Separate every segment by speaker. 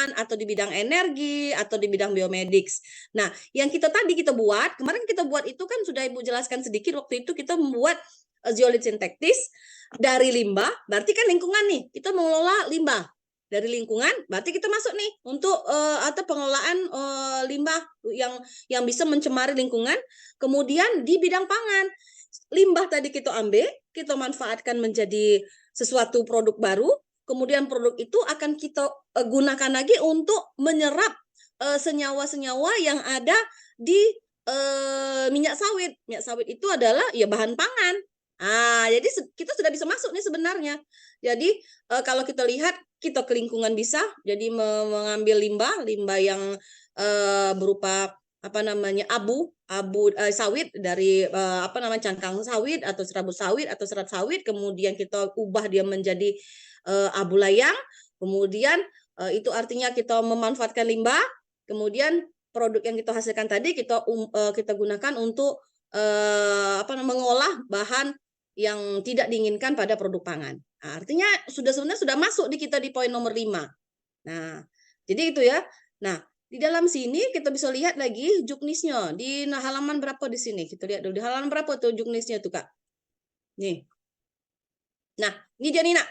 Speaker 1: pangan, atau di bidang energi, atau di bidang biomedics. Nah, yang tadi kita buat, kemarin kita buat itu kan sudah Ibu jelaskan sedikit, waktu itu kita membuat zeolit sintetis dari limbah, berarti kan lingkungan nih, kita mengelola limbah. Dari lingkungan, berarti kita masuk nih untuk atau pengelolaan limbah yang bisa mencemari lingkungan. Kemudian di bidang pangan, limbah tadi kita ambil, kita manfaatkan menjadi sesuatu produk baru. Kemudian produk itu akan kita gunakan lagi untuk menyerap senyawa-senyawa yang ada di minyak sawit. Minyak sawit itu adalah ya bahan pangan. Jadi kita sudah bisa masuk nih sebenarnya. Jadi kalau kita lihat kita ke lingkungan bisa, jadi mengambil limbah yang berupa abu sawit dari cangkang sawit atau serabut sawit atau serat sawit, kemudian kita ubah dia menjadi abu layang, kemudian itu artinya kita memanfaatkan limbah, kemudian produk yang kita hasilkan tadi kita gunakan untuk mengolah bahan yang tidak diinginkan pada produk pangan. Nah, artinya sebenarnya sudah masuk di kita di poin nomor 5. Nah, jadi itu ya. Nah, di dalam sini kita bisa lihat lagi juknisnya di halaman berapa di sini. Kita lihat dulu di halaman berapa tuh juknisnya tuh, Kak. Nih. Nah, ini dia nih, Nak.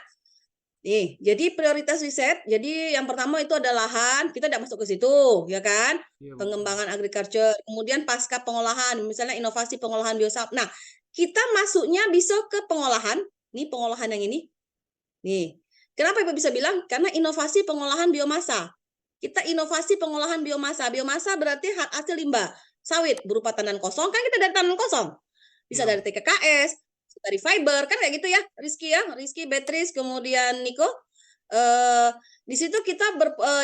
Speaker 1: Nih, jadi prioritas riset. Jadi yang pertama itu ada lahan, kita tidak masuk ke situ, ya kan?
Speaker 2: Iya, Bu.
Speaker 1: Pengembangan agriculture. Kemudian pasca pengolahan, misalnya inovasi pengolahan biosaf. Nah, kita masuknya bisa ke pengolahan. Nih pengolahan yang ini. Nih, kenapa Ibu bisa bilang? Karena inovasi pengolahan biomasa. Kita inovasi pengolahan biomasa. Biomasa berarti hasil limbah sawit berupa tandan kosong. Kan kita dari tandan kosong. Bisa
Speaker 2: Iya,
Speaker 1: dari TKKS, dari fiber, kan kayak gitu ya, Rizky, Beatrice, kemudian Niko. Di situ kita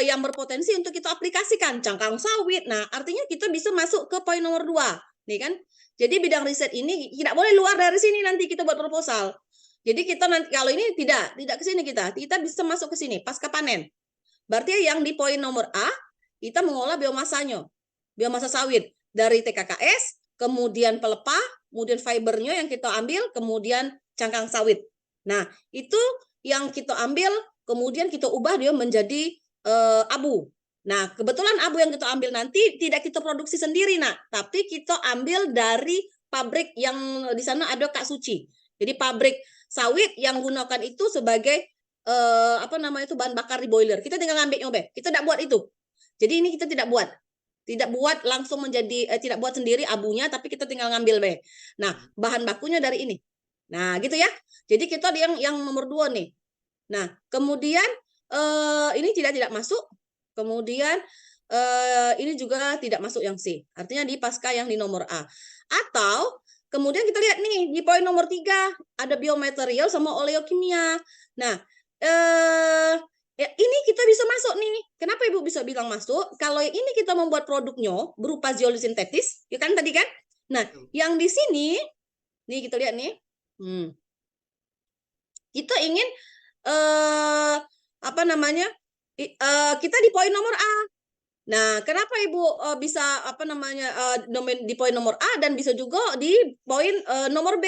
Speaker 1: yang berpotensi untuk kita aplikasikan cangkang sawit. Nah, artinya kita bisa masuk ke poin nomor 2, nih kan? Jadi bidang riset ini tidak boleh luar dari sini nanti kita buat proposal. Jadi kita nanti kalau ini tidak ke sini kita bisa masuk ke sini pasca panen. Berarti yang di poin nomor A kita mengolah biomasanya, biomasa sawit dari TKKS, kemudian pelepah, kemudian fibernya yang kita ambil, kemudian cangkang sawit. Nah, itu yang kita ambil, kemudian kita ubah dia menjadi abu. Nah, kebetulan abu yang kita ambil nanti tidak kita produksi sendiri, nak, tapi kita ambil dari pabrik yang di sana ada Kak Suci. Jadi pabrik sawit yang gunakan itu sebagai bahan bakar di boiler. Kita tinggal ngambilnya, Be. Kita tidak buat itu. Jadi ini kita tidak buat langsung menjadi tidak buat sendiri abunya, tapi kita tinggal ngambil, Be. Nah, bahan bakunya dari ini. Nah, gitu ya. Jadi kita yang nomor 2 nih. Nah, kemudian ini tidak masuk. Kemudian ini juga tidak masuk yang C. Artinya di pasca yang di nomor A. Atau kemudian kita lihat nih di poin nomor 3 ada biomaterial sama oleokimia. Nah, ya ini kita bisa masuk nih. Kenapa Ibu bisa bilang masuk? Kalau ini kita membuat produknya berupa zeolit sintetis, ya kan tadi kan? Nah, yang di sini nih kita lihat nih. Kita ingin kita di poin nomor A. Nah, kenapa Ibu bisa di poin nomor A dan bisa juga di poin nomor B?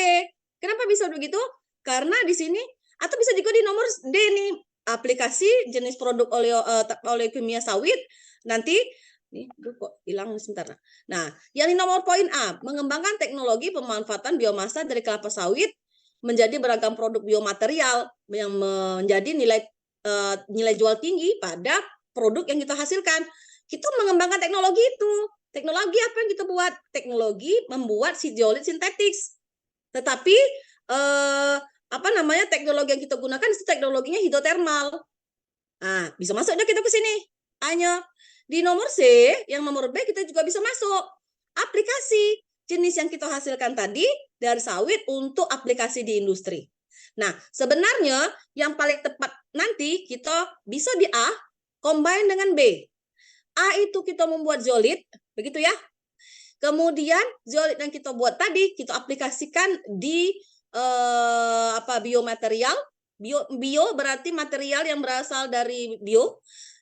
Speaker 1: Kenapa bisa begitu? Karena di sini atau bisa juga di nomor D nih, aplikasi jenis produk oleokimia sawit. Nanti nih, kok hilang sebentar. Nah, yang di nomor poin A, mengembangkan teknologi pemanfaatan biomasa dari kelapa sawit menjadi beragam produk biomaterial yang menjadi nilai jual tinggi pada produk yang kita hasilkan. Kita mengembangkan teknologi itu. Teknologi apa yang kita buat? Teknologi membuat zeolit sintetis. Tetapi teknologi yang kita gunakan itu teknologinya hidrotermal. Nah, bisa masuk kita ke sini. Hanya di nomor C, yang nomor B kita juga bisa masuk. Aplikasi jenis yang kita hasilkan tadi dari sawit untuk aplikasi di industri. Nah, sebenarnya yang paling tepat nanti kita bisa di A, combine dengan B. A itu kita membuat zeolit, begitu ya. Kemudian zeolit yang kita buat tadi kita aplikasikan di biomaterial. Bio berarti material yang berasal dari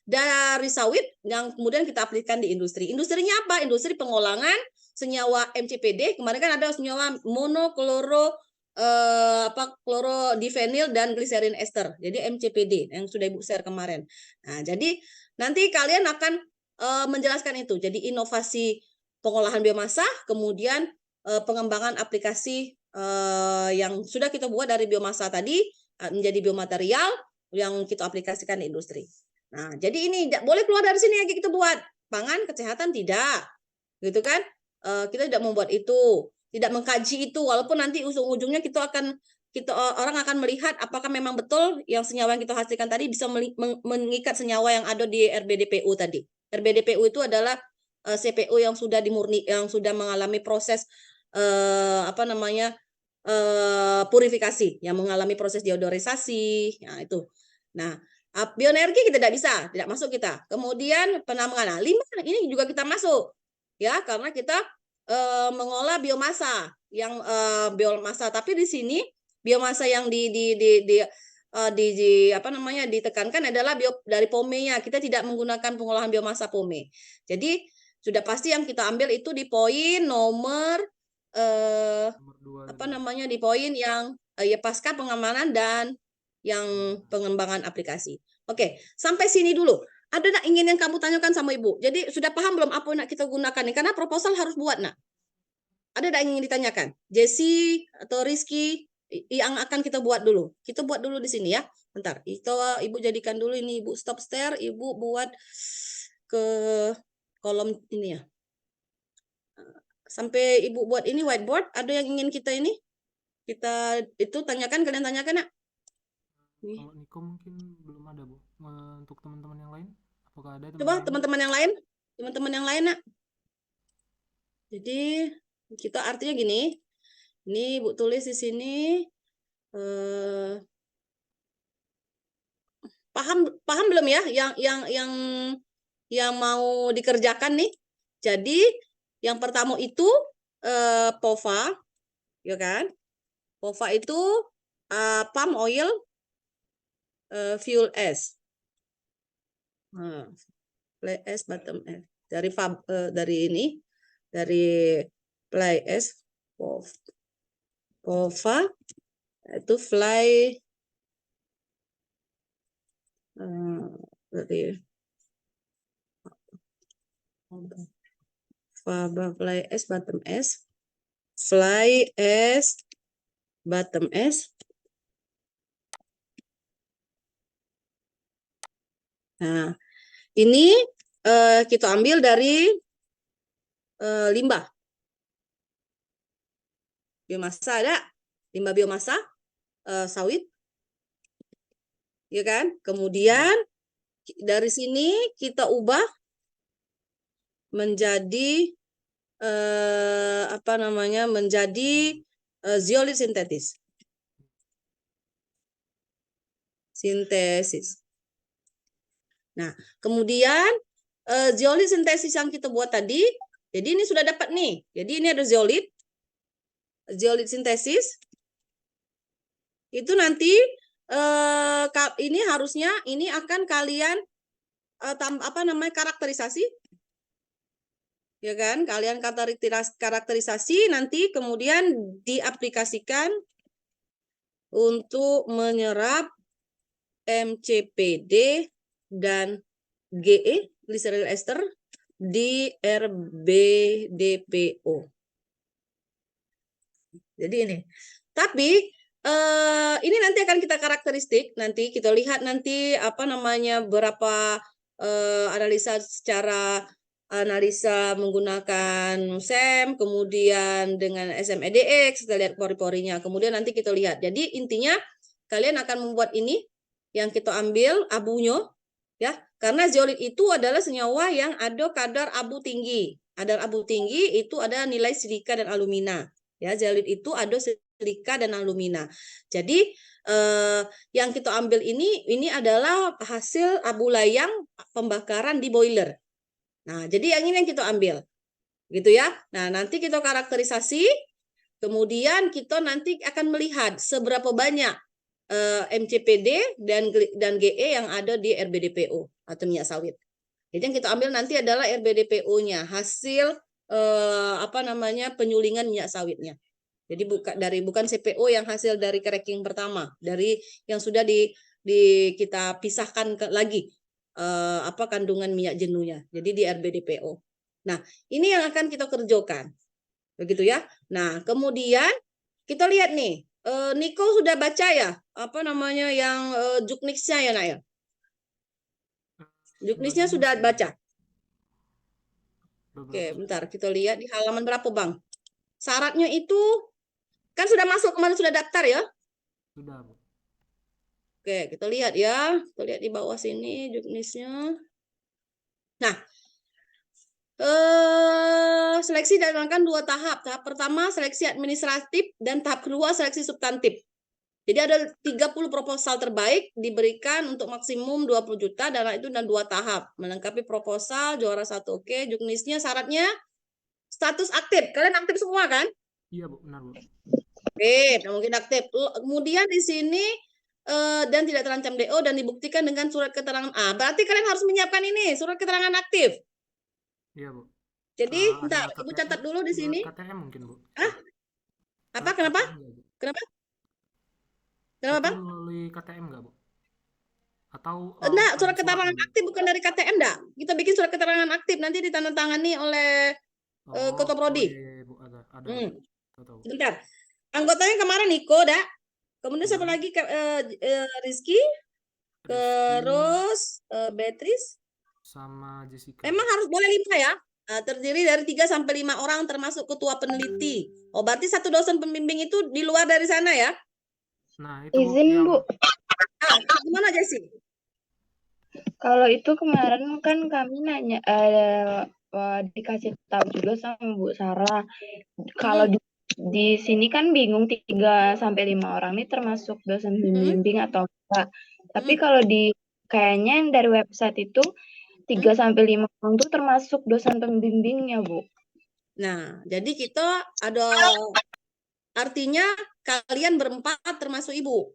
Speaker 1: dari sawit yang kemudian kita aplikasikan di industri. Industrinya apa? Industri pengolahan senyawa MCPD. Kemarin kan ada senyawa monokloro klorodifenil dan gliserin ester. Jadi MCPD yang sudah Ibu share kemarin. Nah, jadi Nanti kalian akan menjelaskan itu. Jadi inovasi pengolahan biomasa, kemudian pengembangan aplikasi yang sudah kita buat dari biomasa tadi menjadi biomaterial yang kita aplikasikan di industri. Nah, jadi ini tidak boleh keluar dari sini lagi kita buat. Pangan, kesehatan tidak. Gitu kan? Kita tidak membuat itu, tidak mengkaji itu, walaupun nanti ujung-ujungnya orang akan melihat apakah memang betul yang senyawa yang kita hasilkan tadi bisa mengikat senyawa yang ada di RBDPU tadi. RBDPU itu adalah CPO yang sudah yang sudah mengalami proses purifikasi, yang mengalami proses deodorisasi. Nah, itu. Nah, bioenergi kita tidak bisa, tidak masuk kita. Kemudian penambangan. Nah, limbah ini juga kita masuk. Ya, karena kita mengolah biomasa yang biomasa, tapi di sini biomasa yang ditekankan adalah dari POME-nya. Kita tidak menggunakan pengolahan biomasa POME. Jadi sudah pasti yang kita ambil itu di poin nomor di poin yang ya pasca pengamanan dan yang pengembangan aplikasi. Oke, sampai sini dulu. Ada nak ingin yang kamu tanyakan sama Ibu? Jadi sudah paham belum apa yang nak kita gunakan nih? Karena proposal harus buat nak. Ada yang ingin ditanyakan? Jesse atau Rizky yang akan kita buat dulu. Kita buat dulu di sini ya. Bentar, itu Ibu jadikan dulu ini, Ibu stop share, Ibu buat ke kolom ini ya. Sampai Ibu buat ini whiteboard, ada yang ingin kita ini? Kita itu tanyakan, kalian tanyakan nak?
Speaker 2: Kalau Niko mungkin belum ada, Bu. Untuk teman-teman yang lain, apakah ada
Speaker 1: Coba
Speaker 2: teman-teman?
Speaker 1: teman-teman yang lain? Teman-teman yang lain nak? Jadi kita artinya gini. Ini Ibu tulis di sini. Paham belum ya yang mau dikerjakan nih? Jadi yang pertama itu POVA, ya kan? POVA itu palm oil fuel S. Fly S bottom S dari ini dari fly S POVA itu fly dari fly S bottom S, fly S bottom S. Nah, ini kita ambil dari limbah biomasa, ada limbah biomasa sawit, ya kan? Kemudian dari sini kita ubah menjadi menjadi zeolit sintesis. Nah, kemudian zeolit sintesis yang kita buat tadi, jadi ini sudah dapat nih. Jadi ini ada zeolit sintesis. Itu nanti ini harusnya ini akan kalian karakterisasi, ya kan? Kalian karakterisasi nanti kemudian diaplikasikan untuk menyerap MCPD dan GE glyceryl ester di RBDPO. Jadi ini. Tapi ini nanti akan kita karakteristik, nanti kita lihat nanti berapa analisa menggunakan SEM, kemudian dengan SMEDX, kita lihat pori-porinya, kemudian nanti kita lihat. Jadi intinya kalian akan membuat ini yang kita ambil abunya, ya, karena zeolit itu adalah senyawa yang ada kadar abu tinggi. Kadar abu tinggi itu ada nilai silika dan alumina. Ya, zeolit itu ada silika dan alumina. Jadi yang kita ambil ini adalah hasil abu layang pembakaran di boiler. Nah, jadi yang ini yang kita ambil. Gitu ya. Nah, nanti kita karakterisasi, kemudian kita nanti akan melihat seberapa banyak MCPD dan GE yang ada di RBDPO atau minyak sawit. Jadi yang kita ambil nanti adalah RBDPO-nya, hasil penyulingan minyak sawitnya. Jadi bukan CPO yang hasil dari cracking pertama, dari yang sudah kita pisahkan lagi. apa kandungan minyak jenuhnya. Jadi di RBDPO. Nah, ini yang akan kita kerjakan. Begitu ya. Nah, kemudian kita lihat nih, Niko sudah baca ya, apa namanya yang juknisnya ya, Nak ya? Juknisnya
Speaker 2: Sebagian
Speaker 1: sudah
Speaker 2: sudah,
Speaker 1: baca. Oke,
Speaker 2: beberapa
Speaker 1: bentar
Speaker 2: sudah.
Speaker 1: kita lihat di halaman berapa, Bang? Syaratnya itu kan sudah masuk kemarin, sudah daftar ya?
Speaker 2: Sudah, Bu.
Speaker 1: Oke, kita lihat ya. Kita lihat di bawah sini juknisnya. Nah, seleksi dilakukan 2 tahap. Tahap pertama seleksi administratif dan tahap kedua seleksi substantif. Jadi ada 30 proposal terbaik diberikan untuk maksimum 20 juta dana itu dan 2 tahap. Melengkapi proposal, juara 1 oke, juknisnya syaratnya status aktif. Kalian aktif semua kan?
Speaker 2: Iya, Bu, benar, Bu.
Speaker 1: Aktif, mungkin aktif. Kemudian di sini dan tidak terancam DO dan dibuktikan dengan surat keterangan A. Berarti kalian harus menyiapkan ini, surat keterangan aktif.
Speaker 2: Iya, Bu.
Speaker 1: Jadi,
Speaker 2: Ada
Speaker 1: Ibu
Speaker 2: KTM,
Speaker 1: catat dulu di sini.
Speaker 2: KTM mungkin, Bu.
Speaker 1: Hah? Apa? Kenapa?
Speaker 2: KTM nggak, Bu?
Speaker 1: Kenapa? Kenapa,
Speaker 2: Itu
Speaker 1: Bang?
Speaker 2: melalui KTM nggak, Bu? Atau
Speaker 1: Enggak,
Speaker 2: ada
Speaker 1: surat keterangan
Speaker 2: suratnya, Bu?
Speaker 1: aktif bukan dari KTM, enggak. Kita bikin surat keterangan aktif nanti ditandatangani oleh Ketua
Speaker 2: Oh
Speaker 1: Prodi.
Speaker 2: iya, iya, Bu, ada, Bu.
Speaker 1: Hmm.
Speaker 2: Tahu.
Speaker 1: Bentar. Anggotanya kemarin Niko, dah. Kemudian satu
Speaker 2: Ya,
Speaker 1: lagi Rizky,
Speaker 2: Rizky
Speaker 1: terus Beatrice.
Speaker 2: sama Jessica.
Speaker 1: Memang harus boleh 5 ya. Terdiri dari 3 sampai 5 orang termasuk ketua peneliti. Oh, berarti satu dosen pembimbing itu di luar dari sana ya?
Speaker 2: Nah, itu, Bu,
Speaker 3: Izin,
Speaker 2: yang
Speaker 3: Bu.
Speaker 1: Gimana Jessy?
Speaker 3: Kalau itu kemarin kan kami nanya, dikasih tahu juga sama Bu Sarah. Kalau di sini kan bingung 3 sampai 5 orang ini termasuk dosen pembimbing atau enggak. Tapi kalau di kayaknya yang dari website itu 3 sampai 5 orang itu termasuk dosen pembimbingnya, Bu.
Speaker 1: Nah, jadi kita ada artinya kalian berempat termasuk Ibu.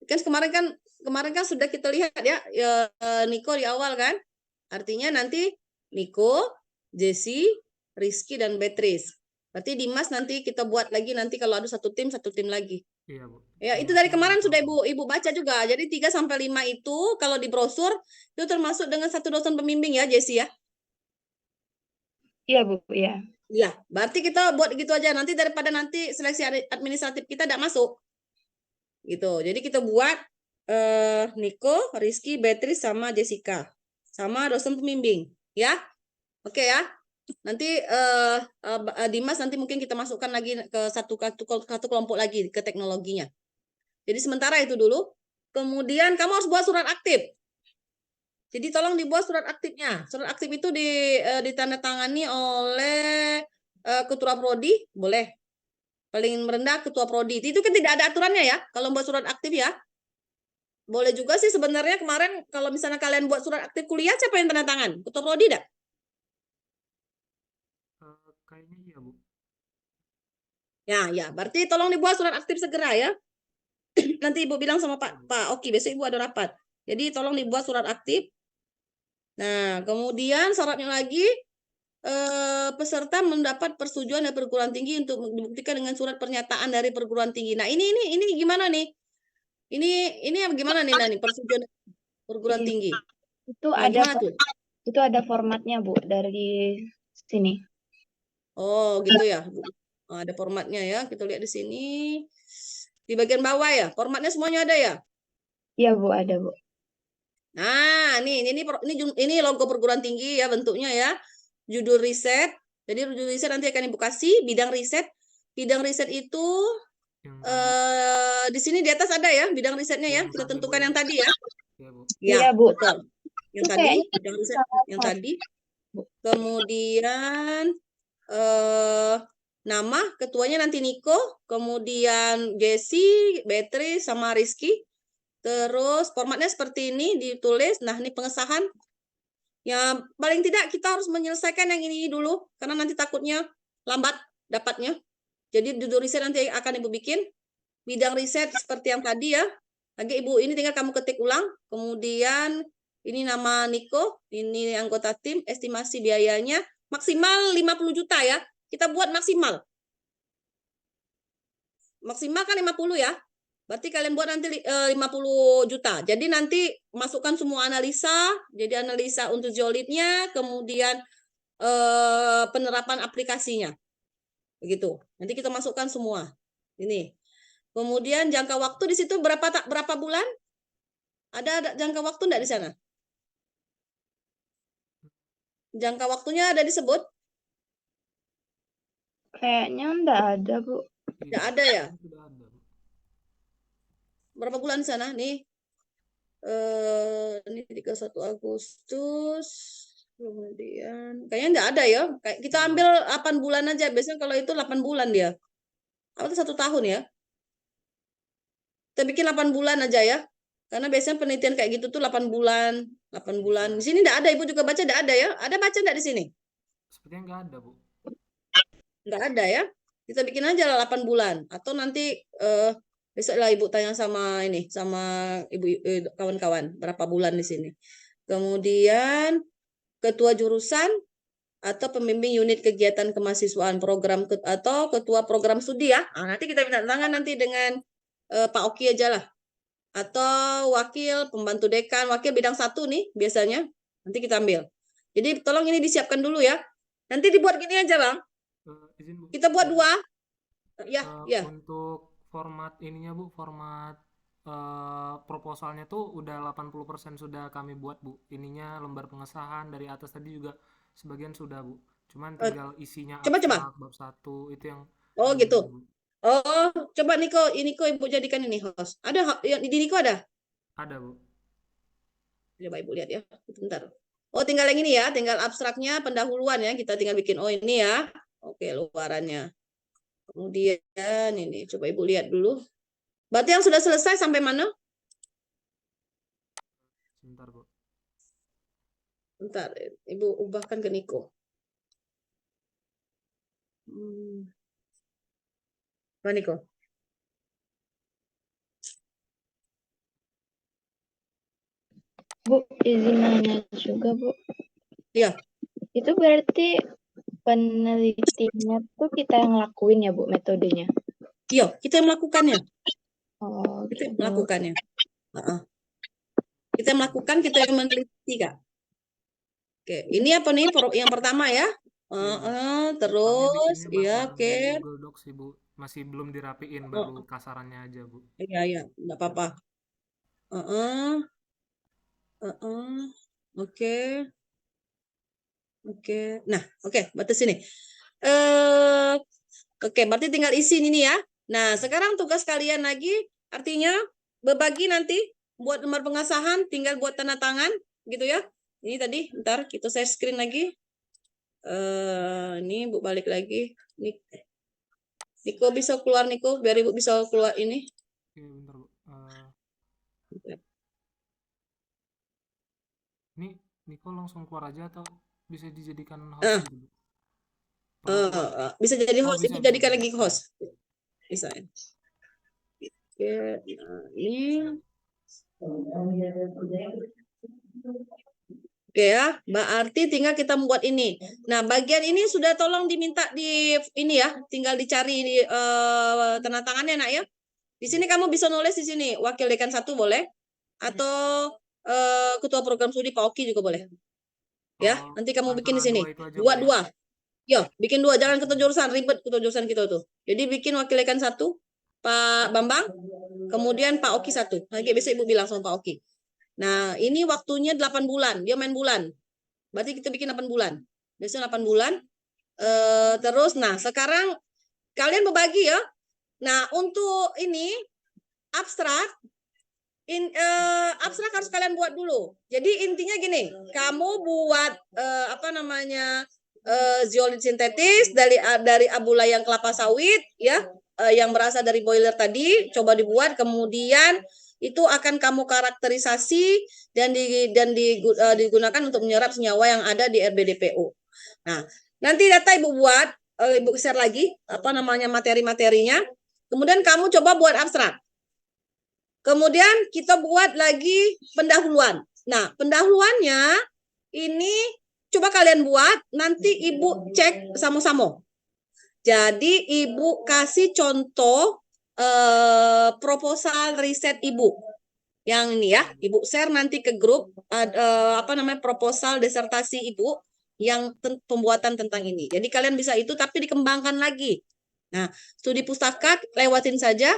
Speaker 1: Kan kemarin kan sudah kita lihat ya, Niko di awal kan. Artinya nanti Niko, Jessy, Rizky dan Beatrice. Berarti Dimas nanti kita buat lagi nanti kalau ada satu tim lagi.
Speaker 2: iya, Bu.
Speaker 1: Ya, itu dari kemarin sudah Ibu baca juga. Jadi 3 sampai 5 itu kalau di brosur itu termasuk dengan satu dosen pembimbing ya, Jessy ya.
Speaker 3: Iya, Bu, ya.
Speaker 1: Iya, berarti kita buat gitu aja nanti daripada nanti seleksi administratif kita tidak masuk. Gitu. Jadi kita buat Niko, Rizky, Beatrice sama Jessica. Sama dosen pembimbing, ya. Oke ya. Nanti Dimas nanti mungkin kita masukkan lagi ke satu kelompok lagi ke teknologinya. Jadi sementara itu dulu. Kemudian kamu harus buat surat aktif. Jadi tolong dibuat surat aktifnya. Surat aktif itu ditandatangani oleh Ketua Prodi, boleh. Paling rendah Ketua Prodi. Itu kan tidak ada aturannya ya, kalau buat surat aktif ya. Boleh juga sih sebenarnya kemarin kalau misalnya kalian buat surat aktif kuliah, siapa yang tanda tangan? Ketua Prodi enggak?
Speaker 2: Kayaknya iya, Bu.
Speaker 1: Ya, berarti tolong dibuat surat aktif segera ya. Nanti Ibu bilang sama Pak Oki, besok Ibu ada rapat. Jadi tolong dibuat surat aktif. Nah, kemudian syaratnya lagi peserta mendapat persetujuan dari perguruan tinggi untuk dibuktikan dengan surat pernyataan dari perguruan tinggi. Nah, ini gimana nih? Ini gimana nih Nani persetujuan perguruan tinggi?
Speaker 3: Itu
Speaker 1: Nah,
Speaker 3: itu ada formatnya, Bu, dari sini.
Speaker 1: Oh, gitu ya. Ada formatnya ya. Kita lihat di sini. Di bagian bawah ya. Formatnya semuanya ada ya?
Speaker 3: Iya, Bu, ada, Bu.
Speaker 1: Nah, ini logo perguruan tinggi ya bentuknya ya. Judul riset. Jadi judul riset nanti akan Ibu kasih bidang riset. Bidang riset itu di sini di atas ada ya bidang risetnya ya. Kita tentukan yang tadi ya.
Speaker 3: Iya, Bu.
Speaker 1: Betul. Yang tadi bidang riset yang tadi. Kemudian nama ketuanya nanti Niko, kemudian Jessy, Beatrice sama Rizky. Terus formatnya seperti ini ditulis. Nah, ini pengesahan. Ya, paling tidak kita harus menyelesaikan yang ini dulu karena nanti takutnya lambat dapatnya. Jadi judul riset nanti akan Ibu bikin. Bidang riset seperti yang tadi ya. Lagi Ibu ini tinggal kamu ketik ulang. Kemudian ini nama Niko, ini anggota tim, estimasi biayanya maksimal 50 juta ya. Kita buat maksimal. Maksimal kan 50 ya. Berarti kalian buat nanti 50 juta. Jadi nanti masukkan semua analisa. Jadi analisa untuk zeolitnya, kemudian penerapan aplikasinya. Begitu. Nanti kita masukkan semua. Ini. Kemudian jangka waktu di situ berapa bulan? Ada jangka waktu enggak di sana? Jangka waktunya ada disebut?
Speaker 3: Kayaknya enggak ada, Bu.
Speaker 1: Enggak ada ya?
Speaker 2: Sudah ada, Bu.
Speaker 1: Berapa bulan di sana? Nih. Ini 31 Agustus. Kemudian kayaknya enggak ada ya. Kayak kita ambil 8 bulan aja. Biasanya kalau itu 8 bulan dia. Atau 1 tahun ya. Kita bikin 8 bulan aja ya. Karena biasanya penelitian kayak gitu tuh 8 bulan. 8 bulan. Di sini enggak ada. Ibu juga baca enggak ada ya. Ada baca enggak di sini?
Speaker 2: Sepertinya nggak ada, Bu.
Speaker 1: Enggak ada ya. Kita bikin aja 8 bulan. Atau nanti besok lah Ibu tanya sama ini, sama Ibu kawan-kawan berapa bulan di sini. Kemudian ketua jurusan atau pembimbing unit kegiatan kemahasiswaan program atau ketua program studi ya. Nah, nanti kita minta tangan nanti dengan Pak Oki aja lah. Atau wakil pembantu dekan, wakil bidang 1 nih biasanya. Nanti kita ambil. Jadi tolong ini disiapkan dulu ya. Nanti dibuat gini aja, Bang.
Speaker 2: Izin, Bu.
Speaker 1: Kita buat 2. Ya, ya.
Speaker 2: Untuk format ininya, Bu, format proposalnya tuh udah 80% sudah kami buat, Bu. Ininya lembar pengesahan dari atas tadi juga sebagian sudah, Bu. Cuman tinggal isinya
Speaker 1: Coba.
Speaker 2: abstrak, bab 1 itu yang
Speaker 1: Oh
Speaker 2: belum,
Speaker 1: gitu.
Speaker 2: Bu.
Speaker 1: Oh, coba Niko Ibu jadikan ini host. Ada yang di Niko ada?
Speaker 2: Ada, Bu.
Speaker 1: Coba Ibu lihat ya. Bentar. Oh, tinggal yang ini ya, tinggal abstraknya pendahuluan ya. Kita tinggal bikin ini ya. Oke, luarannya. Kemudian ini coba Ibu lihat dulu. Berarti yang sudah selesai sampai mana?
Speaker 2: Sebentar, Bu.
Speaker 1: Bentar, Ibu ubahkan ke Niko. Mana Niko?
Speaker 3: Bu, izin nanya juga, Bu.
Speaker 1: Iya.
Speaker 3: Itu berarti penelitiannya tuh kita yang lakuin ya, Bu, metodenya?
Speaker 1: Iya, kita yang melakukannya.
Speaker 3: Oh,
Speaker 1: Kita yang
Speaker 3: gitu.
Speaker 1: melakukannya. Kita melakukan, kita yang meneliti, Kak. Oke, ini apa nih yang pertama ya? Terus,
Speaker 2: Kami bikinnya
Speaker 1: iya,
Speaker 2: baru
Speaker 1: oke.
Speaker 2: di Google Docs sih, Bu. Masih belum dirapiin, baru kasarannya aja, Bu.
Speaker 1: Iya, enggak apa-apa. Oke. Oke. Nah, oke, batas sini. Oke, berarti tinggal isi ini ya. Nah, sekarang tugas kalian lagi artinya berbagi nanti buat lembar pengesahan, tinggal buat tanda tangan gitu ya. Ini tadi, ntar kita share screen lagi. Ini Bu balik lagi. Niko bisa keluar Niko, biar Ibu bisa keluar ini.
Speaker 2: Oke, bentar, Bu. Ini Niko langsung keluar aja atau bisa dijadikan host gitu, Bu?
Speaker 1: Bisa jadi host,
Speaker 2: bisa,
Speaker 1: Ibu jadikan
Speaker 2: bisa.
Speaker 1: lagi host. Bisa. Oke, nah, ini. Oke ya, berarti tinggal kita membuat ini. Nah, bagian ini sudah tolong diminta di ini ya, tinggal dicari di tanda tangannya nak ya. Di sini kamu bisa nulis di sini, wakil dekan 1 boleh, atau ketua program studi Pak Oki juga boleh. Ya, nanti kamu bikin di sini. Dua. Yo, bikin 2, jangan ketua jurusan, ribet ketua jurusan kita tuh. Jadi bikin wakil dekan 1, Pak Bambang, kemudian Pak Oki 1. Nanti besok Ibu bilang sama Pak Oki. Nah, ini waktunya 8 bulan. Dia main bulan. Berarti kita bikin 8 bulan. Biasanya 8 bulan. Terus, nah sekarang kalian berbagi ya. Nah, untuk ini, abstrak, abstrak harus kalian buat dulu. Jadi intinya gini, kamu buat zeolit sintetis dari abu layang kelapa sawit ya, yang berasal dari boiler tadi, coba dibuat, kemudian itu akan kamu karakterisasi dan digunakan untuk menyerap senyawa yang ada di RBDPO. Nah, nanti data Ibu buat, Ibu share lagi materi-materinya. Kemudian kamu coba buat abstrak. Kemudian kita buat lagi pendahuluan. Nah, pendahuluannya ini coba kalian buat, nanti Ibu cek sama-sama. Jadi Ibu kasih contoh proposal riset Ibu. Yang ini ya, Ibu share nanti ke grup proposal disertasi Ibu yang pembuatan tentang ini. Jadi kalian bisa itu tapi dikembangkan lagi. Nah, studi pustaka lewatin saja,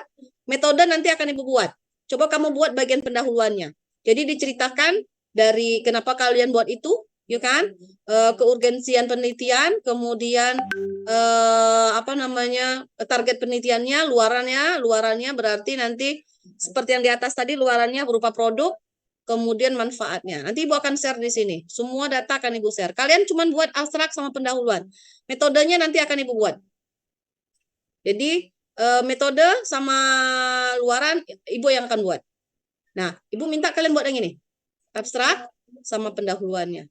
Speaker 1: metode nanti akan Ibu buat. Coba kamu buat bagian pendahuluannya. Jadi diceritakan dari kenapa kalian buat itu, ya kan? Keurgensian penelitian, kemudian target penelitiannya, luarannya berarti nanti seperti yang di atas tadi, luarannya berupa produk, kemudian manfaatnya. Nanti Ibu akan share di sini. Semua data akan Ibu share. Kalian cuma buat abstrak sama pendahuluan. Metodenya nanti akan Ibu buat. Jadi metode sama luaran Ibu yang akan buat. Nah, Ibu minta kalian buat yang ini. Abstrak sama pendahuluannya.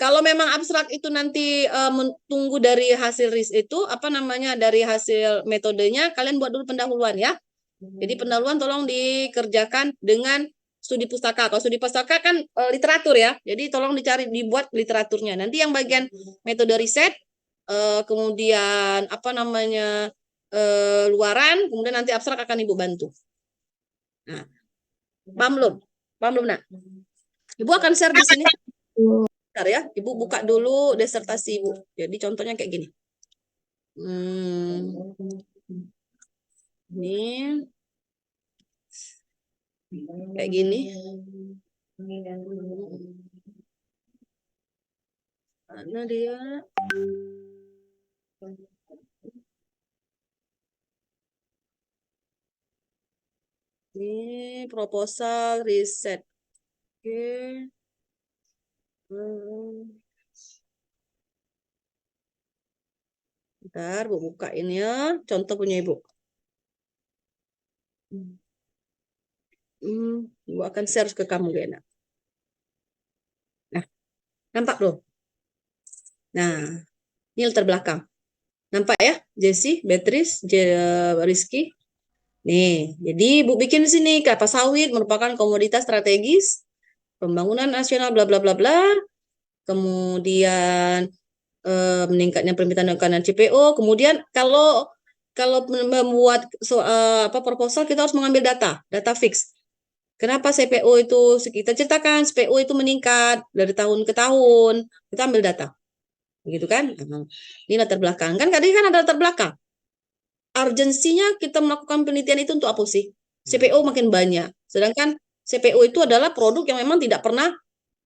Speaker 1: Kalau memang abstrak itu nanti tunggu dari hasil itu dari hasil metodenya, kalian buat dulu pendahuluan ya. Jadi pendahuluan tolong dikerjakan dengan studi pustaka. Kalau studi pustaka kan literatur ya. Jadi tolong dibuat literaturnya. Nanti yang bagian metode riset, kemudian luaran, kemudian nanti abstrak akan Ibu bantu. Nah, paham belum? Paham belum, Nak? Ibu akan share di sini. Bentar ya, Ibu buka dulu disertasi Ibu. Jadi contohnya kayak gini. Ini kayak gini. Mana dia? Ini proposal riset. Oke. Bentar, Bu buka ini ya. Contoh punya Ibu. Ibu akan share ke kamu, Gena. Nah, nampak loh. Nah, ini latar belakang. Nampak ya, Jesse, Beatrice, Rizky. Nih, jadi Ibu bikin di sini kelapa sawit merupakan komoditas strategis pembangunan nasional bla bla bla bla. Kemudian meningkatnya permintaan makanan CPO. Kemudian kalau membuat proposal kita harus mengambil data fix. Kenapa CPO itu kita ceritakan CPO itu meningkat dari tahun ke tahun. Kita ambil data. Begitu kan? Ini latar belakang. Kan tadi kan ada latar belakang. Urgensinya kita melakukan penelitian itu untuk apa sih? CPO makin banyak. Sedangkan CPO itu adalah produk yang memang tidak pernah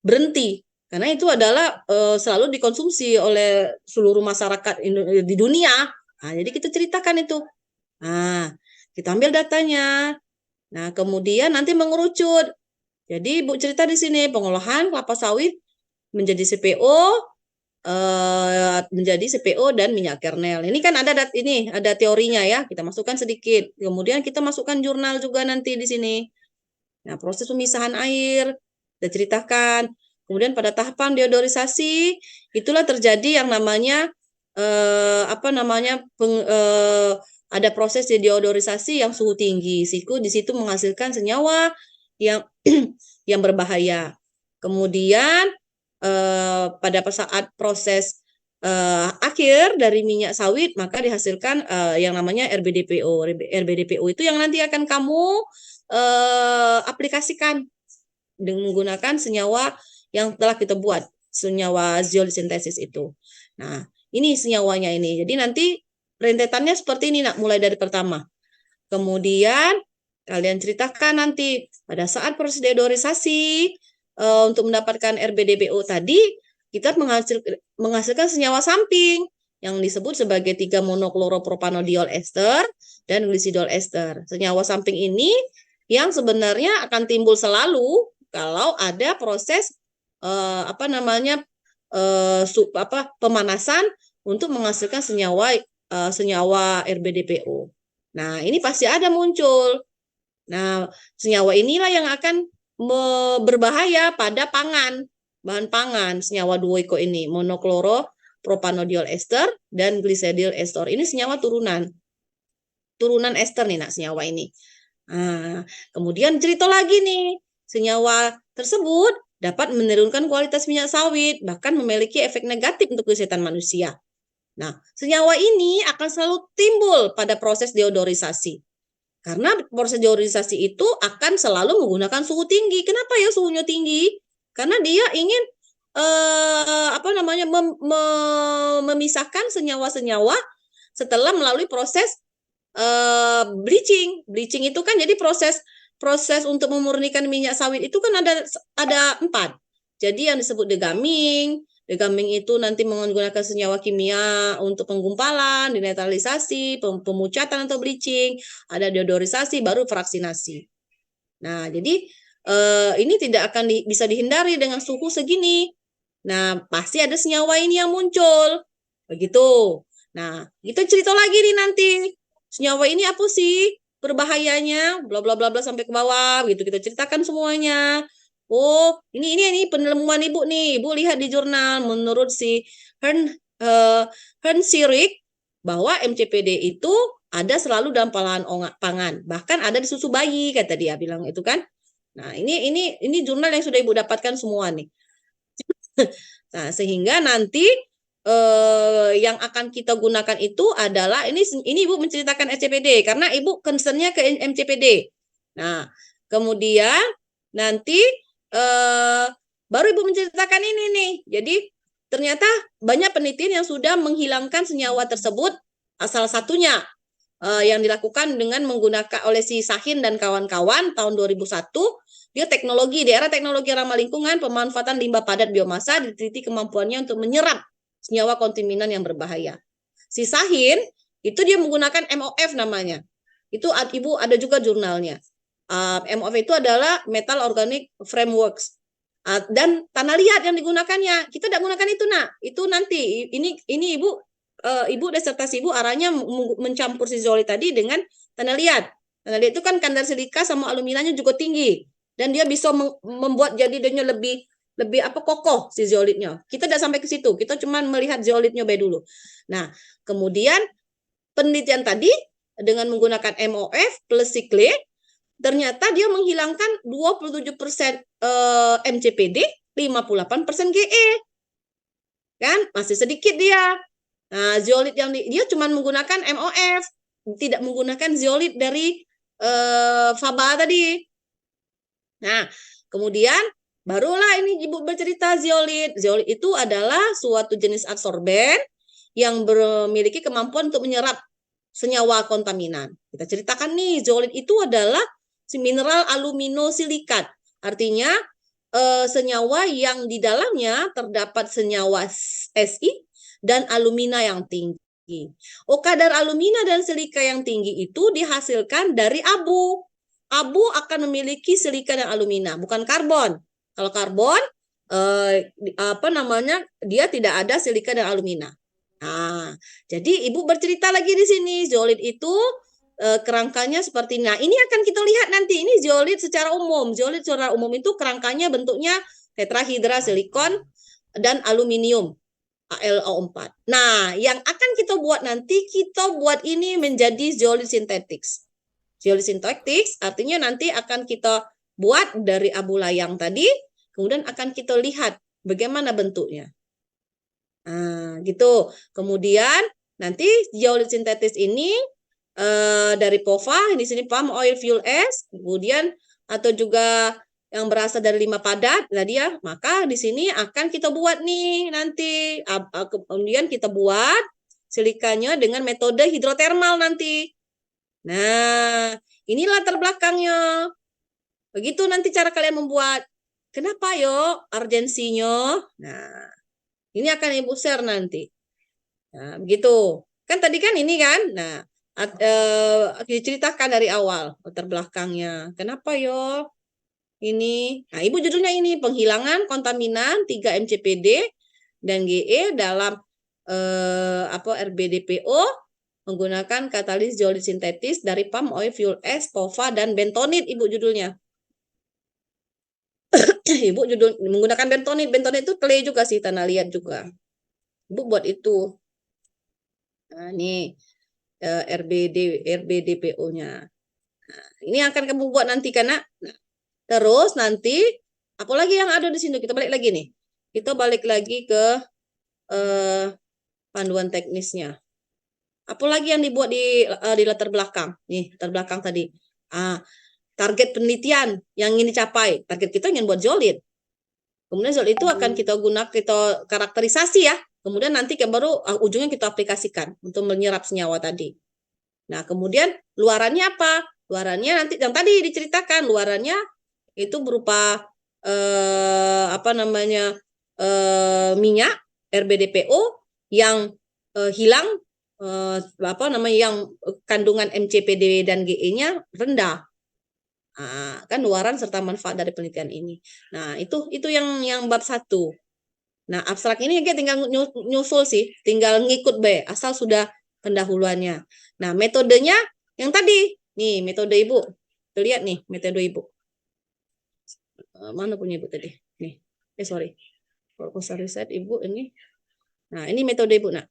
Speaker 1: berhenti. Karena itu adalah selalu dikonsumsi oleh seluruh masyarakat di dunia. Nah, jadi kita ceritakan itu. Nah, kita ambil datanya. Nah, kemudian nanti mengerucut. Jadi Ibu cerita di sini pengolahan kelapa sawit menjadi CPO, dan minyak kernel. Ini kan ada teorinya ya. Kita masukkan sedikit. Kemudian kita masukkan jurnal juga nanti di sini. Nah, proses pemisahan air kita ceritakan. Kemudian pada tahapan deodorisasi itulah terjadi yang namanya ada proses deodorisasi yang suhu tinggi. Di situ menghasilkan senyawa yang yang berbahaya. Kemudian pada saat proses akhir dari minyak sawit maka dihasilkan yang namanya RBDPO. RBDPO itu yang nanti akan kamu aplikasikan dengan menggunakan senyawa yang telah kita buat, senyawa zeolisintesis itu. Nah, ini senyawanya ini. Jadi nanti rentetannya seperti ini, Nak, mulai dari pertama. Kemudian kalian ceritakan nanti pada saat proses deodorisasi untuk mendapatkan RBDPO tadi, kita menghasilkan senyawa samping yang disebut sebagai 3-monokloropropanodiol ester dan glisidol ester. Senyawa samping ini yang sebenarnya akan timbul selalu kalau ada proses pemanasan untuk menghasilkan senyawa RBDPO. Nah, ini pasti ada muncul. Nah, senyawa inilah yang akan berbahaya pada bahan pangan, senyawa duoiko ini, monokloropropanodiol ester dan gliserol ester. Ini senyawa turunan ester nih, Nak, senyawa ini. Nah, kemudian cerita lagi nih, senyawa tersebut dapat menurunkan kualitas minyak sawit, bahkan memiliki efek negatif untuk kesehatan manusia. Nah, senyawa ini akan selalu timbul pada proses deodorisasi. Karena proses deiorisasi itu akan selalu menggunakan suhu tinggi. Kenapa ya suhunya tinggi? Karena dia ingin memisahkan senyawa-senyawa setelah melalui proses bleaching. Bleaching itu kan jadi proses untuk memurnikan minyak sawit itu kan ada 4. Jadi yang disebut degumming. Degumming itu nanti menggunakan senyawa kimia untuk penggumpalan, denetralisasi, pemucatan atau bleaching, ada deodorisasi, baru fraksinasi. Nah, jadi ini tidak akan bisa dihindari dengan suhu segini. Nah, pasti ada senyawa ini yang muncul. Begitu. Nah, kita cerita lagi nih nanti. Senyawa ini apa sih berbahayanya? Bla bla bla bla sampai ke bawah gitu. Kita ceritakan semuanya. Oh, ini penilmuan Ibu nih. Ibu lihat di jurnal menurut si Hearn Sirik bahwa MCPD itu ada selalu dalam pangan, bahkan ada di susu bayi kata dia bilang itu kan. Nah, ini jurnal yang sudah Ibu dapatkan semua nih. Nah, sehingga nanti yang akan kita gunakan itu adalah ini Ibu menceritakan MCPD karena Ibu concernnya ke MCPD. Nah, kemudian nanti baru Ibu menceritakan ini nih. Jadi ternyata banyak penelitian yang sudah menghilangkan senyawa tersebut. Salah satunya yang dilakukan dengan menggunakan oleh si Sahin dan kawan-kawan tahun 2001. Dia di era teknologi ramah lingkungan, pemanfaatan limbah padat biomasa diteliti kemampuannya untuk menyerap senyawa kontaminan yang berbahaya. Si Sahin itu dia menggunakan MOF namanya. Itu Ibu ada juga jurnalnya. MOF itu adalah Metal Organic Frameworks. Dan tanah liat yang digunakannya. Kita tidak gunakan itu, Nak. Itu nanti. Ini Ibu disertasi Ibu arahnya mencampur si zeolit tadi dengan tanah liat. Tanah liat itu kan kadar silika sama aluminanya juga tinggi. Dan dia bisa membuat jadi dia lebih kokoh si zeolitnya. Kita tidak sampai ke situ. Kita cuma melihat zeolitnya dulu. Nah, kemudian penelitian tadi dengan menggunakan MOF plus sikle, ternyata dia menghilangkan 27% MCPD, 58% GE. Kan? Masih sedikit dia. Nah, zeolit yang dia cuma menggunakan MOF, tidak menggunakan zeolit dari faba tadi. Nah, kemudian barulah ini Ibu bercerita zeolit. Zeolit itu adalah suatu jenis adsorben yang memiliki kemampuan untuk menyerap senyawa kontaminan. Kita ceritakan nih, zeolit itu adalah mineral aluminosilikat. Artinya senyawa yang di dalamnya terdapat senyawa Si dan alumina yang tinggi. Kadar alumina dan silika yang tinggi itu dihasilkan dari abu. Abu akan memiliki silika dan alumina, bukan karbon. Kalau karbon, dia tidak ada silika dan alumina. Nah, jadi Ibu bercerita lagi di sini, zeolit itu kerangkanya seperti ini. Nah, ini akan kita lihat nanti. Ini zeolit secara umum. Zeolit secara umum itu kerangkanya bentuknya tetrahidra silikon dan aluminium. AlO4. Nah, yang akan kita buat nanti, kita buat ini menjadi zeolit sintetis. Zeolit sintetis artinya nanti akan kita buat dari abu layang tadi, kemudian akan kita lihat bagaimana bentuknya. Nah, gitu. Kemudian nanti zeolit sintetis ini dari POFA, di sini palm oil fuel S, kemudian atau juga yang berasal dari limbah padat, maka di sini akan kita buat nih nanti. Kemudian kita buat silikanya dengan metode hidrotermal nanti. Nah, ini latar belakangnya. Begitu nanti cara kalian membuat. Kenapa yo urgensinya? Nah, ini akan Ibu share nanti. Nah, begitu. Kan tadi kan ini kan. Nah, diceritakan dari awal latar belakangnya. Kenapa yo? Ini. Nah, Ibu judulnya ini penghilangan kontaminan 3 MCPD dan GE dalam RBDPO menggunakan katalis zeolit sintetis dari palm oil fuel S, POFA dan bentonit Ibu judulnya. Ibu menggunakan bentonit. Bentonit itu clay juga sih, tanah liat juga. Ibu buat itu. Nah, ini RBDPO-nya. Nah, ini akan kamu buat nanti karena terus nanti apalagi yang ada di sini, kita balik lagi nih. Kita balik lagi ke panduan teknisnya. Apalagi yang dibuat di latar belakang. Nih, latar belakang tadi. Target penelitian yang ingin dicapai. Target kita ingin buat zeolit. Kemudian zeolit itu akan kita karakterisasi ya. Kemudian nanti baru ujungnya kita aplikasikan untuk menyerap senyawa tadi. Nah, kemudian luarannya apa? Luarannya nanti yang tadi diceritakan, luarannya itu berupa minyak RBDPO yang hilang yang kandungan MCPD dan GE-nya rendah. Kan luaran serta manfaat dari penelitian ini. Nah, itu yang bab 1. Nah, abstrak ini kayak tinggal nyusul sih, tinggal ngikut asal sudah pendahuluannya. Nah, metodenya yang tadi. Nih, metode Ibu. Kita lihat nih, metode Ibu. Mana punya Ibu tadi? Nih. Sorry. Proposal riset Ibu ini. Nah, ini metode Ibu, Nak.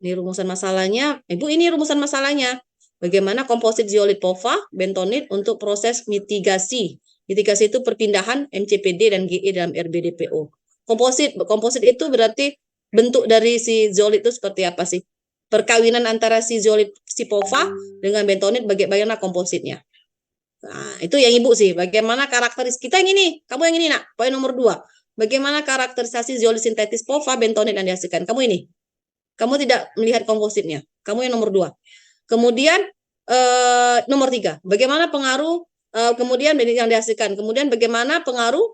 Speaker 1: Ini rumusan masalahnya. Ibu, ini rumusan masalahnya. Bagaimana komposit zeolit POVA, bentonit untuk proses mitigasi. Mitigasi itu perpindahan MCPD dan GE dalam RBDPO. Komposit itu berarti bentuk dari si zeolit itu seperti apa sih? Perkawinan antara si zeolit si POVA dengan bentonit bagaimana kompositnya. Nah, itu yang Ibu sih. Bagaimana karakteristik kita yang ini? Kamu yang ini, Nak. Poin nomor 2. Bagaimana karakterisasi zeolit sintetis POVA, bentonit yang dihasilkan? Kamu ini. Kamu tidak melihat kompositnya. Kamu yang nomor 2. Kemudian nomor 3. Bagaimana pengaruh kemudian yang dihasilkan. Kemudian bagaimana pengaruh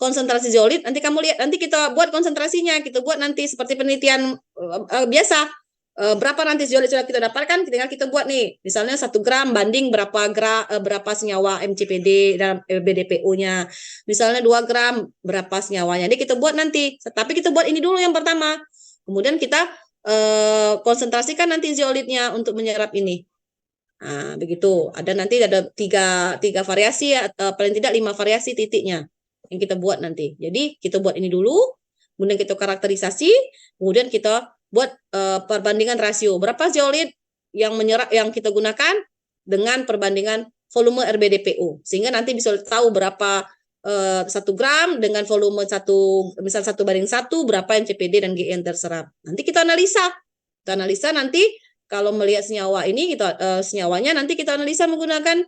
Speaker 1: konsentrasi zeolit. Nanti kamu lihat, nanti kita buat konsentrasinya. Kita buat nanti seperti penelitian biasa. Berapa nanti zeolit sudah kita dapatkan, tinggal kita buat nih. Misalnya 1 gram banding berapa senyawa MCPD dalam BDPO-nya. Misalnya 2 gram berapa senyawanya. Jadi kita buat nanti. Tapi kita buat ini dulu yang pertama. Kemudian kita konsentrasikan nanti zeolitnya untuk menyerap ini. Nah, begitu. Nanti ada tiga variasi, paling tidak 5 variasi titiknya yang kita buat nanti. Jadi kita buat ini dulu, kemudian kita karakterisasi, kemudian kita buat perbandingan rasio. Berapa zeolit yang menyerap yang kita gunakan dengan perbandingan volume RBDPO. Sehingga nanti bisa tahu berapa 1 gram dengan volume misal 1:1 berapa MCPD dan GE yang terserap. Nanti kita analisa. Nanti kalau melihat senyawa ini senyawanya nanti kita analisa menggunakan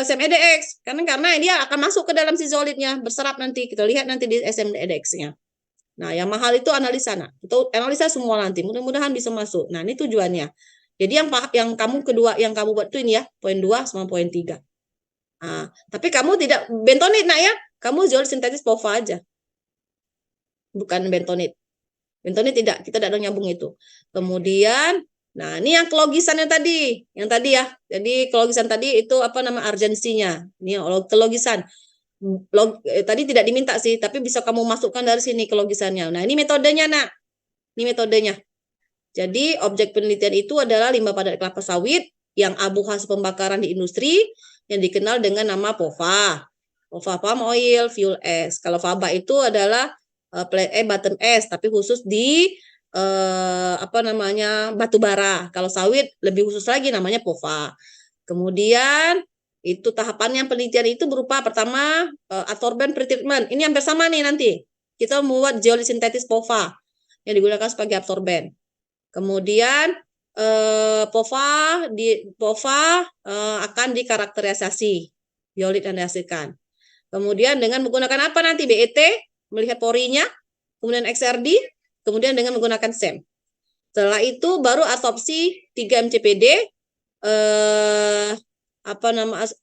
Speaker 1: SEM-EDX karena dia akan masuk ke dalam si zeolitnya berserap nanti. Kita lihat nanti di SEM-EDX-nya. Nah, yang mahal itu analisa. Nah, kita analisa semua nanti. Mudah-mudahan bisa masuk. Nah, ini tujuannya. Jadi yang kamu buat itu ini ya, poin 2 sama poin 3. Tapi kamu tidak bentonit, Nak ya. Kamu zeolit sintetis POVA aja. Bukan bentonit. Bentonit tidak, kita tidak nyambung itu. Kemudian, nah ini yang kelogisannya tadi. Yang tadi ya. Jadi kelogisan tadi itu urgensinya. Ini kelogisan. Tadi tidak diminta sih, tapi bisa kamu masukkan dari sini kelogisannya. Nah, ini metodenya, Nak. Ini metodenya. Jadi objek penelitian itu adalah limbah padat kelapa sawit yang abu hasil pembakaran di industri yang dikenal dengan nama POVA. POVA palm oil fuel S. Kalau faba itu adalah bottom S, tapi khusus di batu bara. Kalau sawit lebih khusus lagi namanya POVA. Kemudian itu tahapannya penelitian itu berupa pertama adsorbent pretreatment. Ini hampir sama nih nanti. Kita membuat zeolit sintetis POVA yang digunakan sebagai absorben. Kemudian POVA akan dikarakterisasi zeolit yang dihasilkan. Kemudian dengan menggunakan apa nanti BET, melihat porinya, kemudian XRD, kemudian dengan menggunakan SEM. Setelah itu baru absorpsi 3 MCPD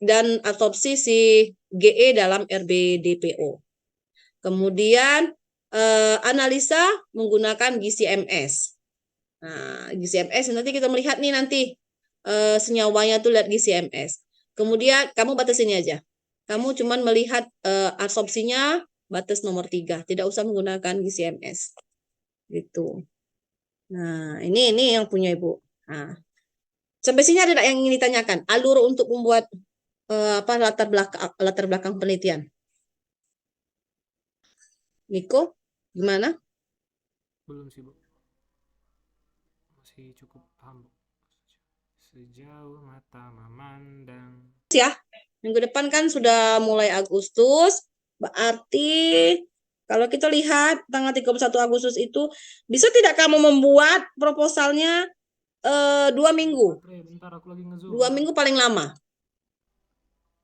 Speaker 1: dan absorpsi si GE dalam RBDPO. Kemudian analisa menggunakan GCMS. Nah, GCMS nanti kita melihat nih nanti senyawanya tuh lihat GCMS. Kemudian kamu batas ini aja. Kamu cuman melihat absorpsinya batas nomor 3, tidak usah menggunakan GCMS. Gitu. Nah, ini yang punya Ibu. Nah, sampai sini ada yang ingin ditanyakan? Alur untuk membuat latar belakang penelitian. Niko, gimana?
Speaker 2: Belum sih, Bu. Masih cukup paham, Bu. Sejauh mata memandang.
Speaker 1: Ya, minggu depan kan sudah mulai Agustus, berarti Kalau kita lihat tanggal 31 Agustus itu, bisa tidak kamu membuat proposalnya 2 minggu?
Speaker 2: Baterai, bentar aku lagi nge-zoom.
Speaker 1: 2 minggu paling lama.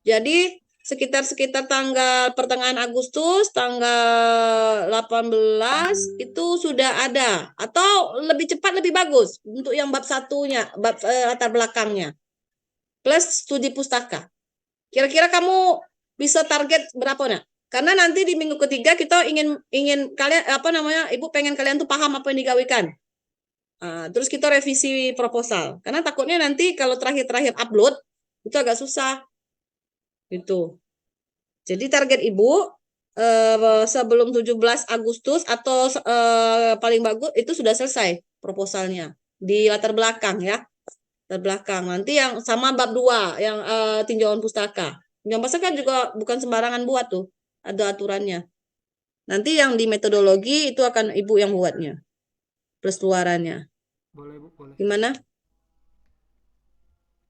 Speaker 1: Jadi sekitar tanggal pertengahan Agustus, tanggal 18 itu sudah ada, atau lebih cepat lebih bagus untuk yang bab satunya, bab latar belakangnya plus studi pustaka. Kira-kira kamu bisa target berapa nak? Karena nanti di minggu ketiga kita ingin kalian Ibu pengen kalian tuh paham apa yang digawikan. Terus kita revisi proposal. Karena takutnya nanti kalau terakhir upload itu agak susah. Gitu. Jadi target Ibu sebelum 17 Agustus atau paling bagus itu sudah selesai proposalnya di latar belakang ya. Latar belakang. Nanti yang sama bab 2 yang tinjauan pustaka. Tinjauan pustaka juga bukan sembarangan buat tuh. Ada aturannya. Nanti yang di metodologi itu akan Ibu yang buatnya. Plus keluarannya.
Speaker 2: Boleh Bu, boleh.
Speaker 1: Gimana?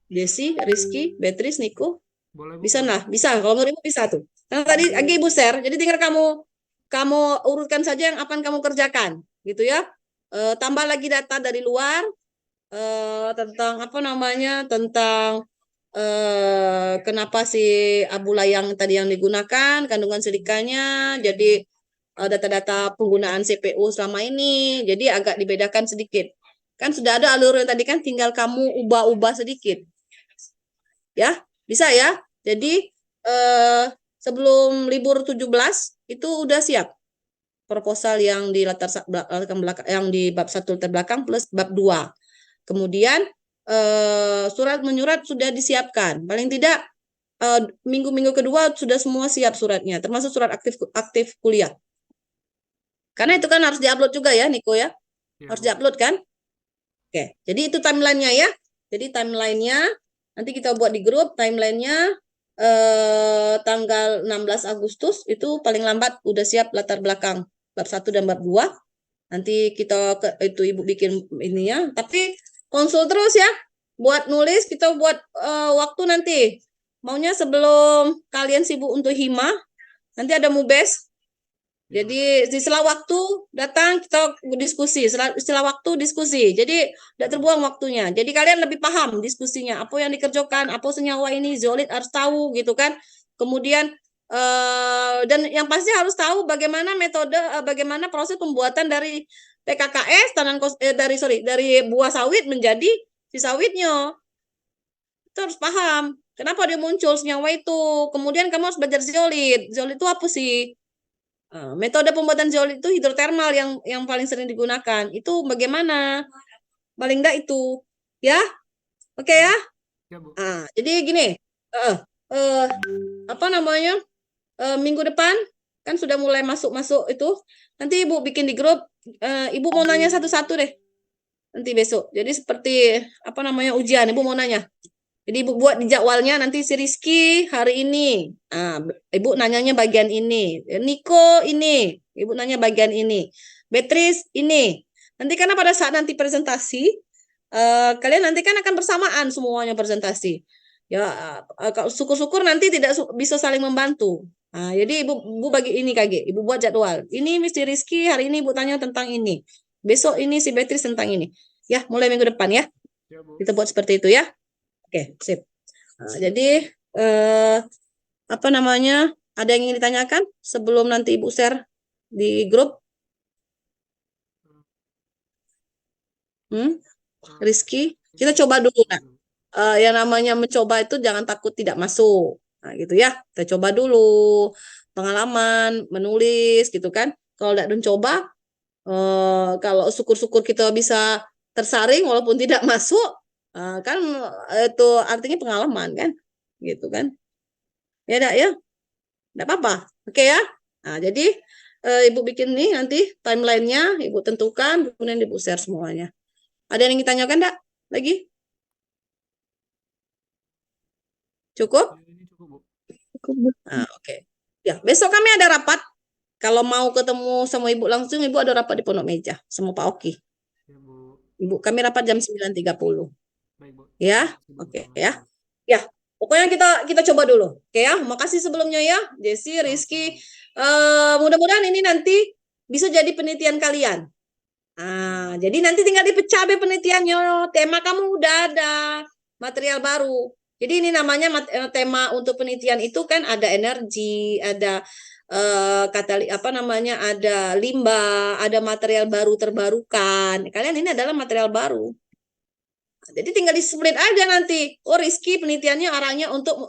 Speaker 1: Desi, Rizky, Beatrice, Niko?
Speaker 2: Boleh Bu,
Speaker 1: Bisa
Speaker 2: boleh.
Speaker 1: lah, bisa. Kalau menurut Ibu bisa tuh. Karena tadi lagi Ibu share, jadi tinggal kamu urutkan saja yang akan kamu kerjakan, gitu ya. Tambah lagi data dari luar tentang tentang kenapa si abu layang tadi yang digunakan, kandungan silikanya, jadi data-data penggunaan CPU selama ini, jadi agak dibedakan sedikit. Kan sudah ada alur yang tadi kan, tinggal kamu ubah-ubah sedikit. Ya, bisa ya. Jadi sebelum libur 17 itu udah siap proposal yang di latar belakang yang di bab 1 latar belakang plus bab 2. Kemudian surat menyurat sudah disiapkan. Paling tidak minggu-minggu kedua sudah semua siap suratnya, termasuk surat aktif kuliah. Karena itu kan harus diupload juga ya, Niko ya. Harus diupload kan? Oke, jadi itu timelinenya ya. Jadi timelinenya nanti kita buat di grup, timelinenya tanggal 16 Agustus itu paling lambat udah siap latar belakang bab 1 dan bab 2. Nanti kita itu Ibu bikin ininya, tapi konsul terus ya. Buat nulis kita buat waktu nanti. Maunya sebelum kalian sibuk untuk hima, nanti ada mubes. Jadi di sela waktu datang kita diskusi, setelah waktu diskusi. Jadi tidak terbuang waktunya. Jadi kalian lebih paham diskusinya, apa yang dikerjakan, apa senyawa ini, zeolit harus tahu gitu kan. Kemudian dan yang pasti harus tahu bagaimana metode, bagaimana proses pembuatan dari PKKS dari buah sawit menjadi si sawitnya. Itu harus paham. Kenapa dia muncul senyawa itu? Kemudian kamu harus belajar zeolit. Zeolit itu apa sih? Metode pembuatan zeolit itu hidrotermal yang paling sering digunakan. Itu bagaimana? Paling enggak itu, ya? Oke ya?
Speaker 2: Ya Bu.
Speaker 1: Jadi gini, minggu depan kan sudah mulai masuk itu. Nanti Ibu bikin di grup. Ibu mau nanya satu-satu deh. Nanti besok. Jadi seperti ujian. Ibu mau nanya. Jadi Ibu buat di jadwalnya nanti si Rizky hari ini. Ibu nanyanya bagian ini. Niko ini. Ibu nanya bagian ini. Beatrice ini. Nanti karena pada saat nanti presentasi, kalian nanti kan akan bersamaan semuanya presentasi. Ya, syukur-syukur nanti tidak bisa saling membantu. Jadi Ibu bagi ini KG. Ibu buat jadwal. Ini Mr. Rizky hari ini Ibu tanya tentang ini. Besok ini si Beatrice tentang ini. Ya, mulai minggu depan ya.
Speaker 2: Ya Bu.
Speaker 1: Kita buat seperti itu ya. Oke, sip. Jadi ada yang ingin ditanyakan sebelum nanti Ibu share di grup? Rizky, kita coba dulu. Yang namanya mencoba itu jangan takut tidak masuk. Gitu ya. Kita coba dulu pengalaman menulis gitu kan. Kalau tidak mencoba, kalau syukur-syukur kita bisa tersaring walaupun tidak masuk, kan itu artinya pengalaman kan, gitu kan? Ya enggak ya? Enggak apa-apa. Oke ya? Jadi Ibu bikin nih nanti timelinenya, Ibu tentukan, kemudian Ibu share semuanya. Ada yang ingin ditanyakan enggak lagi? Cukup?
Speaker 2: Ini cukup Bu.
Speaker 1: Oke. Ya, besok kami ada rapat. Kalau mau ketemu sama Ibu langsung, Ibu ada rapat di Pondok Meja sama Pak Oki.
Speaker 2: Ya Bu.
Speaker 1: Ibu, kami rapat jam 9.30.
Speaker 2: Baik Bu.
Speaker 1: Ya, oke ya. Ya, Pokoknya kita coba dulu. Oke ya, makasih sebelumnya ya, Jesse, Rizky. Mudah-mudahan ini nanti bisa jadi penelitian kalian. Jadi nanti tinggal dipecah be penelitiannya. Tema kamu udah ada, material baru. Jadi ini namanya tema untuk penelitian itu kan ada energi, ada ada limbah, ada material baru terbarukan. Kalian ini adalah material baru. Jadi tinggal di split aja nanti. Oh, Rizky penelitiannya arahnya untuk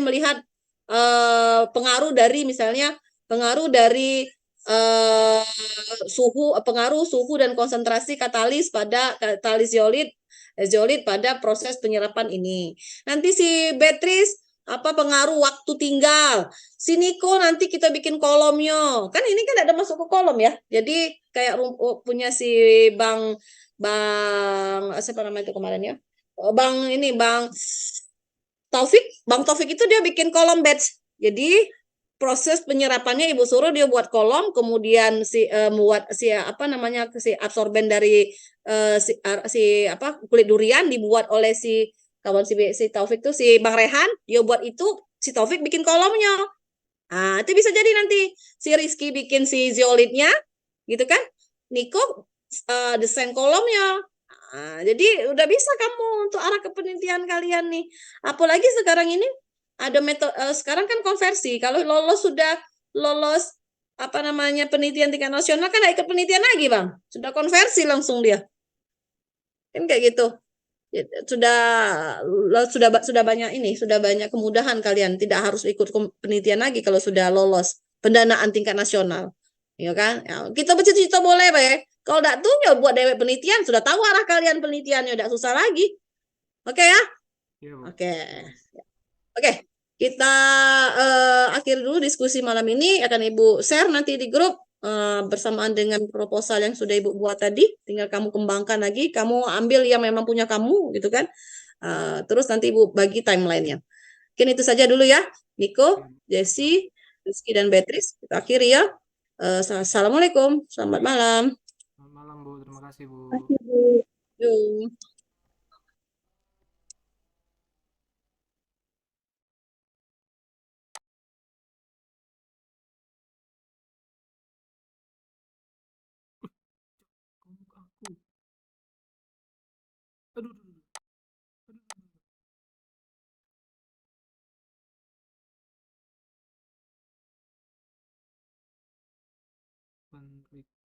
Speaker 1: melihat pengaruh dari misalnya pengaruh dari pengaruh suhu dan konsentrasi katalis zeolit pada proses penyerapan ini. Nanti si Beatrice pengaruh waktu tinggal. Si Niko nanti kita bikin kolomnya. Kan ini kan ada masuk ke kolom ya. Jadi kayak punya si Bang siapa namanya itu kemarin ya? Bang Taufik itu dia bikin kolom batch. Jadi proses penyerapannya Ibu suruh dia buat kolom, kemudian buat si absorben dari kulit durian dibuat oleh si kawan si Taufik tuh si Bang Rehan, dia buat itu, si Taufik bikin kolomnya. Itu bisa jadi nanti si Rizky bikin si zeolitnya, gitu kan? Niko desain kolomnya. Jadi udah bisa kamu untuk arah ke penelitian kalian nih. Apalagi sekarang ini ada sekarang kan konversi. Kalau lolos penelitian tingkat nasional kan ikut penelitian lagi, Bang. Sudah konversi langsung dia. Kan kayak gitu. Sudah banyak kemudahan kalian, tidak harus ikut penelitian lagi kalau sudah lolos pendanaan tingkat nasional. Ya kan? Ya, kita bercita-cita boleh, Pak. Kalau tidak tuh ya buat dewek penelitian, sudah tahu arah kalian penelitiannya, tidak susah lagi. Oke ya?
Speaker 2: Iya, Bu.
Speaker 1: Oke. Kita akhiri dulu diskusi malam ini, akan Ibu share nanti di grup bersamaan dengan proposal yang sudah Ibu buat tadi. Tinggal kamu kembangkan lagi, kamu ambil yang memang punya kamu gitu kan. Terus nanti Ibu bagi timelinenya. Mungkin itu saja dulu ya, Niko, Jesse, Rizky, dan Beatrice. Kita akhiri ya. Assalamualaikum, selamat malam.
Speaker 2: Selamat malam, Bu. Terima kasih, Bu.
Speaker 1: Terima kasih, Bu. Yuk.
Speaker 2: Aku. Aduh, aduh, aduh. Aduh, aduh.